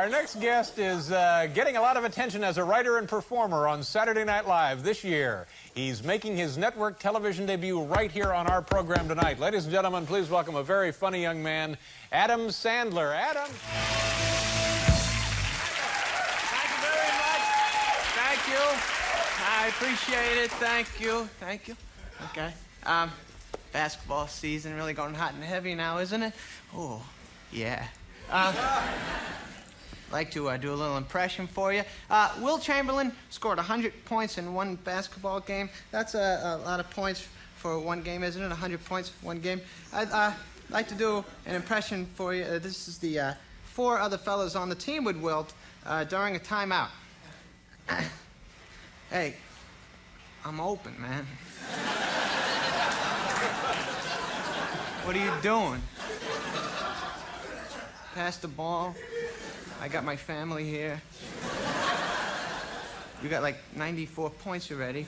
Our next guest is getting a lot of attention as a writer and performer on Saturday Night Live this year. He's making his network television debut right here on our program tonight. Ladies and gentlemen, please welcome a very funny young man, Adam Sandler. Adam. Thank you very much. Thank you. I appreciate it. Thank you. Thank you. Okay. Basketball season really going hot and heavy now, isn't it? Oh, yeah. Like to do a little impression for you. Will Chamberlain scored 100 points in one basketball game. That's a lot of points for one game, isn't it? 100 points, one game. I'd like to do an impression for you. This is the 4 other fellas on the team with Wilt during a timeout. Hey, I'm open, man. What are you doing? Pass the ball. I got my family here. You got like 94 points already.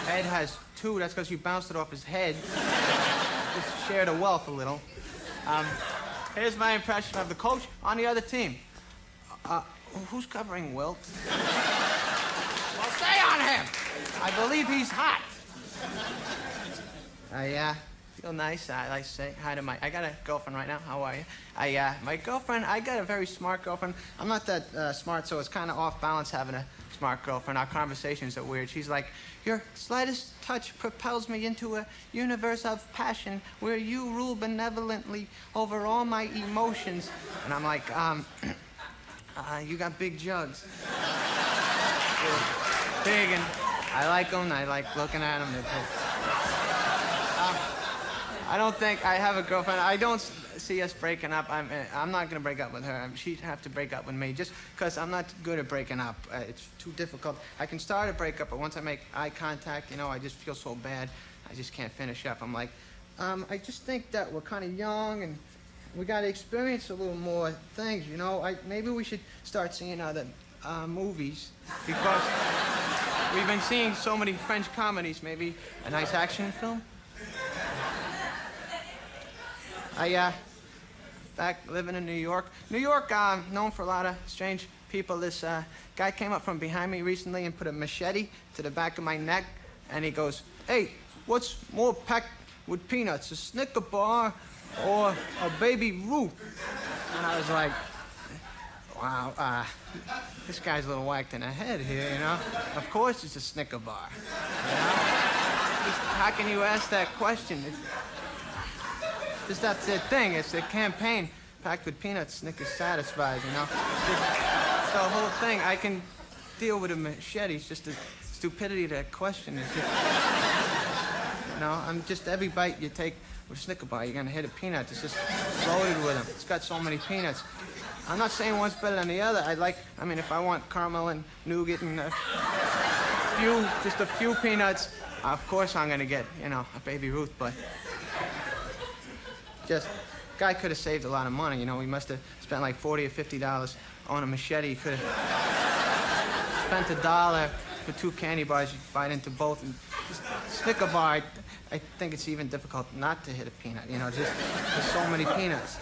Ed has 2. That's because you bounced it off his head. Just share the wealth a little. Here's my impression of the coach on the other team. Who's covering Wilt? Well, stay on him. I believe he's hot. Feel nice. I like to say hi to I got a girlfriend right now. How are you? My girlfriend, I got a very smart girlfriend. I'm not that smart, so it's kind of off balance having a smart girlfriend. Our conversations are weird. She's like, your slightest touch propels me into a universe of passion where you rule benevolently over all my emotions. And I'm like, you got big jugs. Big, and I like them. I like looking at them. I don't think I have a girlfriend. I don't see us breaking up. I'm not going to break up with her. She'd have to break up with me just because I'm not good at breaking up. It's too difficult. I can start a breakup, but once I make eye contact, you know, I just feel so bad. I just can't finish up. I'm like, I just think that we're kind of young and we got to experience a little more things, you know. Maybe we should start seeing other movies because we've been seeing so many French comedies. Maybe a nice action film. Back living in New York. New York, known for a lot of strange people. This guy came up from behind me recently and put a machete to the back of my neck, and he goes, "Hey, what's more packed with peanuts, a Snicker bar or a Baby Ruth?" And I was like, wow, this guy's a little whacked in the head here, you know? Of course it's a Snicker bar, you know? How can you ask that question? That's the thing. It's a campaign packed with peanuts. Snickers satisfies, you know. It's the whole thing. I can deal with a machete. It's just the stupidity of that question. It's just, you know, I'm just every bite you take with a Snicker bar, you're gonna hit a peanut. It's just loaded with them. It's got so many peanuts. I'm not saying one's better than the other. I mean, if I want caramel and nougat and just a few peanuts, of course I'm gonna get, you know, a Baby Ruth, but. Guy could have saved a lot of money, you know. He must have spent like $40 or $50 on a machete. He could have spent $1 for 2 candy bars. You bite into both. And just Snicker bar, I think it's even difficult not to hit a peanut, you know. Just there's so many peanuts.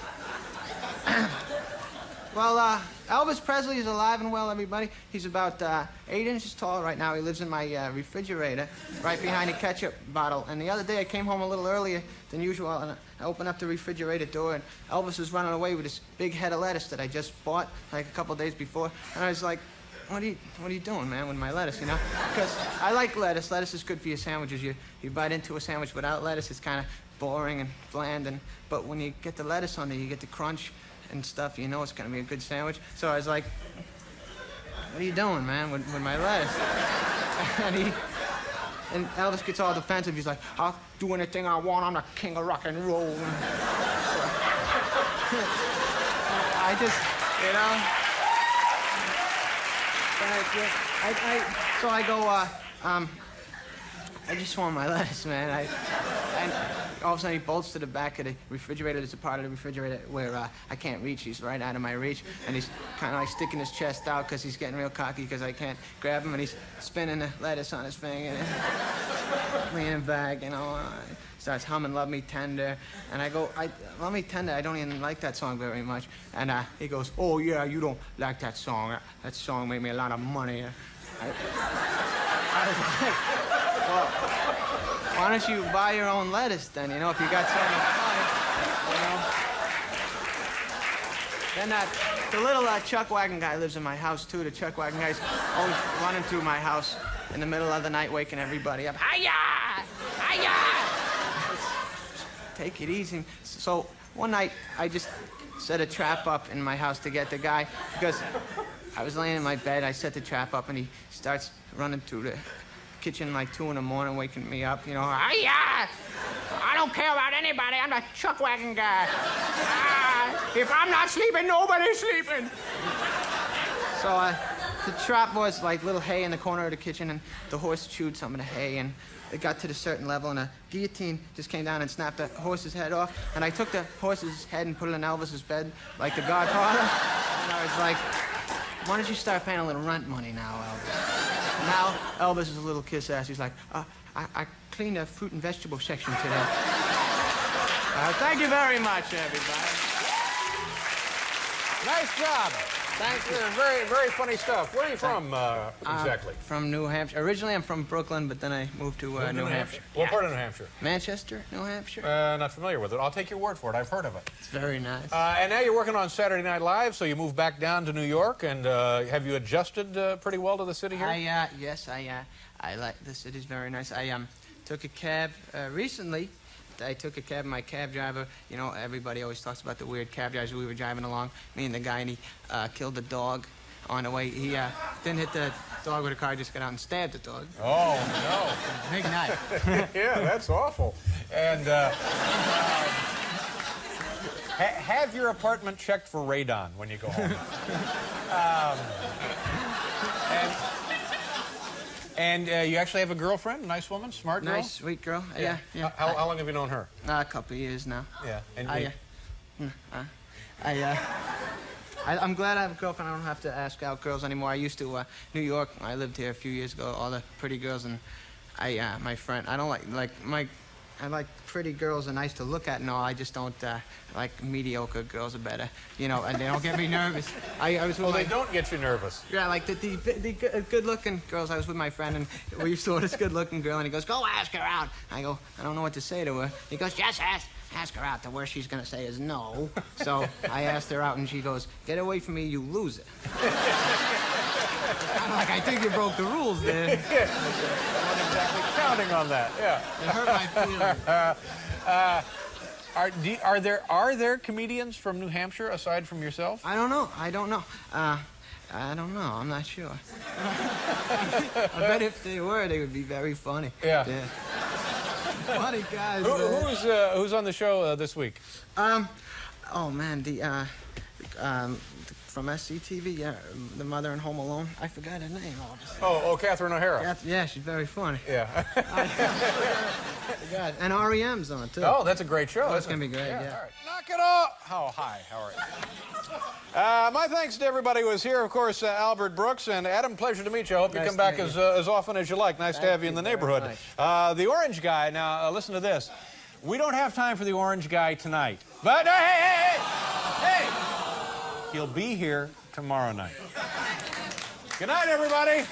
Well, Elvis Presley is alive and well, everybody. He's about 8 inches tall right now. He lives in my refrigerator right behind the ketchup bottle. And the other day I came home a little earlier than usual, and I opened up the refrigerator door, and Elvis was running away with this big head of lettuce that I just bought like a couple days before. And I was like, what are you doing, man, with my lettuce, you know? Because I like lettuce. Lettuce is good for your sandwiches. You bite into a sandwich without lettuce, it's kind of boring and bland. But when you get the lettuce on there, you get the crunch and stuff, you know it's gonna be a good sandwich. So I was like, what are you doing, man, with my lettuce? And Elvis gets all defensive. He's like, I'll do anything I want. I'm the king of rock and roll. I just, you know. So I go, I just want my lettuce, man. all of a sudden he bolts to the back of the refrigerator. There's a part of the refrigerator where I can't reach. He's right out of my reach, and he's kind of like sticking his chest out because he's getting real cocky because I can't grab him, and he's spinning the lettuce on his finger, and leaning back, you know. Starts humming "Love Me Tender," and I go, "Love Me Tender." I don't even like that song very much, and he goes, "Oh yeah, you don't like that song? That song made me a lot of money." I was like, "Well, why don't you buy your own lettuce then? You know, if you got so much money, you know." Then the little chuck wagon guy lives in my house too. The chuck wagon guy's always running through my house in the middle of the night, waking everybody up. Hiya! Hiya! Take it easy. So one night, I just set a trap up in my house to get the guy because I was laying in my bed. I set the trap up, and he starts running through the kitchen like 2 in the morning, waking me up. You know, hiya! I don't care about anybody. I'm the chuck wagon guy. If I'm not sleeping, nobody's sleeping. So the trap was like little hay in the corner of the kitchen, and the horse chewed some of the hay, and it got to the certain level, and a guillotine just came down and snapped the horse's head off. And I took the horse's head and put it in Elvis's bed, like the Godfather. And I was like, "Why don't you start paying a little rent money now, Elvis?" Now Elvis is a little kiss ass. He's like, I cleaned the fruit and vegetable section today. Thank you very much, everybody. Nice job. Thank you. Very, very funny stuff. Where are you from, exactly? From New Hampshire. Originally, I'm from Brooklyn, but then I moved to New Hampshire. What part of New Hampshire? Manchester, New Hampshire. Not familiar with it. I'll take your word for it. I've heard of it. It's very nice. And now you're working on Saturday Night Live, so you moved back down to New York, and have you adjusted pretty well to the city here? Yes, I like the city's very nice. I took a cab recently. I took a cab, my cab driver, you know, everybody always talks about the weird cab drivers. We were driving along, me and the guy, and he killed the dog on the way. He didn't hit the dog with a car, just got out and stabbed the dog. Oh, no. Big night. Yeah, that's awful. And have your apartment checked for radon when you go home. And you actually have a girlfriend, a nice woman, smart girl? Nice, sweet girl. Yeah. How long have you known her? A couple of years now. Yeah. And I'm glad I have a girlfriend. I don't have to ask out girls anymore. I used to, New York, I lived here a few years ago, all the pretty girls, and my friend, I don't I like pretty girls are nice to look at and all. I just don't like mediocre girls are better, you know, and they don't get me nervous. I was with they don't get you nervous. Yeah, like the good-looking girls. I was with my friend, and we saw this good-looking girl, and he goes, "Go ask her out." I go, "I don't know what to say to her." He goes, "Just ask her out. The worst she's gonna say is no." So I asked her out, and she goes, "Get away from me, you loser." I'm like, I think you broke the rules there. Yeah. I wasn't exactly counting on that. Yeah. It hurt my feelings. Are there comedians from New Hampshire aside from yourself? I don't know. I don't know. I'm not sure. I bet if they were, they would be very funny. Yeah. Funny guys. Who's on the show this week? Oh man, from SCTV, yeah, the mother in Home Alone. I forgot her name. Oh, Catherine O'Hara. Yeah, she's very funny. Yeah. And REM's on too. Oh, that's a great show. That's gonna be great. Yeah. All right. Knock it off. Oh, hi. How are you? My thanks to everybody who was here. Of course, Albert Brooks and Adam. Pleasure to meet you. I hope you come back as often as you like. Nice to have you in the neighborhood. The Orange Guy. Now, listen to this. We don't have time for the Orange Guy tonight, but hey! He'll be here tomorrow night. Good night, everybody.